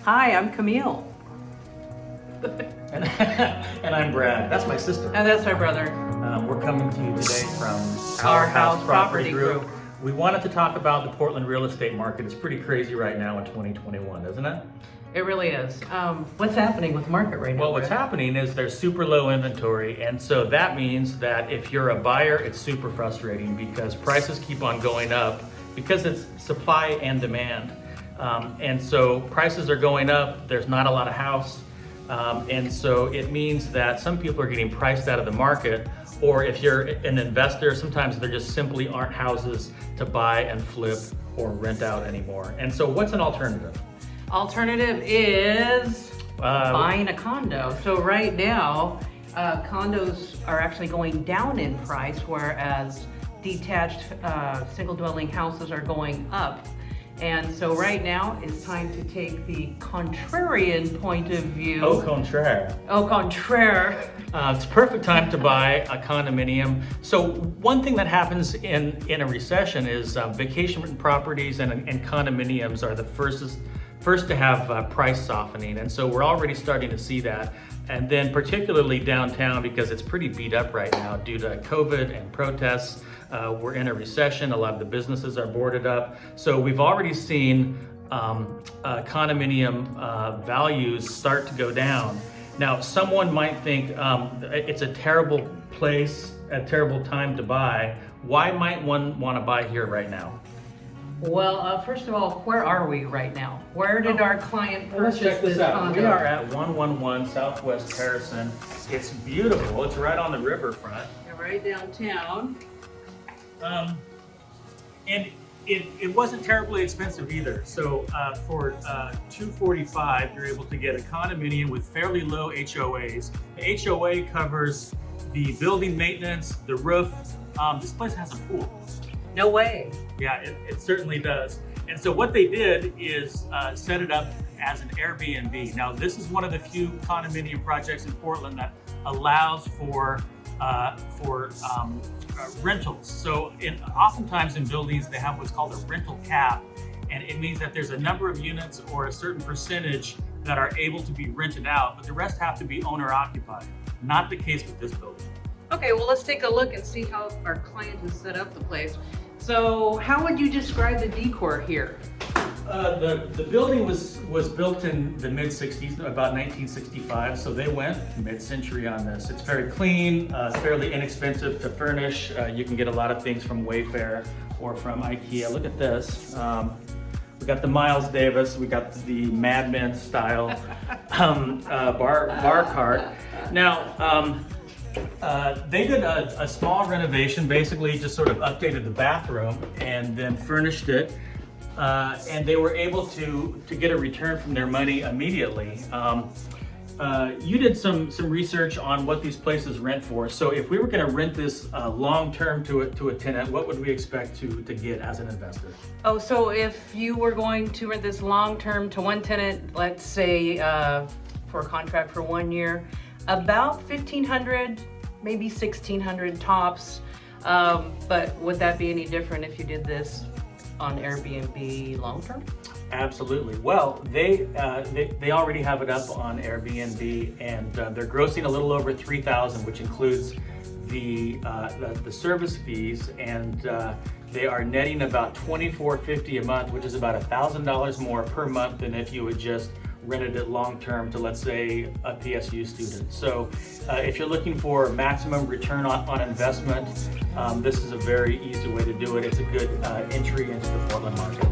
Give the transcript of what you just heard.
Hi, I'm Camille. And, and I'm Brad. That's my sister. And that's my brother. We're coming to you today from Our House Property Group. We wanted to talk about the Portland real estate market. It's pretty crazy right now in 2021, isn't it? It really is. What's happening with the market right now? Well, what's happening is there's super low inventory, and so that means that if you're a buyer, it's super frustrating because prices keep on going up because it's supply and demand. And so prices are going up, there's not a lot of house, and so it means that some people are getting priced out of the market, or if you're an investor, sometimes there just simply aren't houses to buy and flip or rent out anymore. And so what's an alternative? Alternative is buying a condo. So right now, condos are actually going down in price, whereas detached single dwelling houses are going up. And so right now it's time to take the contrarian point of view. Au contraire. Au contraire. It's a perfect time to buy a condominium. So one thing that happens in a recession is vacation properties and condominiums are the first to have price softening. And so we're already starting to see that. And then particularly downtown, because it's pretty beat up right now due to COVID and protests. We're in a recession. A lot of the businesses are boarded up. So we've already seen condominium values start to go down. Now, someone might think it's a terrible place, a terrible time to buy. Why might one want to buy here right now? Well, first of all, where are we right now? Where did our client purchase Let's check this out. condo? We are at 111 Southwest Harrison. It's beautiful. It's right on the riverfront. Right downtown. And it wasn't terribly expensive either. So for $245, you're able to get a condominium with fairly low HOAs. The HOA covers the building maintenance, the roof. This place has a pool. No way. Yeah, it certainly does. And so what they did is set it up as an Airbnb. Now, this is one of the few condominium projects in Portland that allows for rentals. So oftentimes in buildings, they have what's called a rental cap. And it means that there's a number of units or a certain percentage that are able to be rented out, but the rest have to be owner occupied. Not the case with this building. Okay, well, let's take a look and see how our client has set up the place. So how would you describe the decor here? The building was built in the mid-60s, about 1965, so they went mid-century on this. It's very clean, fairly inexpensive to furnish. You can get a lot of things from Wayfair or from IKEA. Look at this. We got the Miles Davis, we got the Mad Men style bar cart. Now, they did a small renovation, basically just sort of updated the bathroom and then furnished it. And they were able to get a return from their money immediately. You did some research on what these places rent for. So if we were going to rent this long-term to a tenant, what would we expect to get as an investor? Oh, so if you were going to rent this long-term to one tenant, let's say for a contract for 1 year, about $1,500, maybe $1,600 tops. But would that be any different if you did this on Airbnb long term? Absolutely. Well, they already have it up on Airbnb, and they're grossing a little over $3,000, which includes the service fees, and they are netting about $24.50 a month, which is about $1,000 more per month than if you would just rented it long-term to, let's say, a PSU student. So if you're looking for maximum return on investment, this is a very easy way to do it. It's a good entry into the Portland market.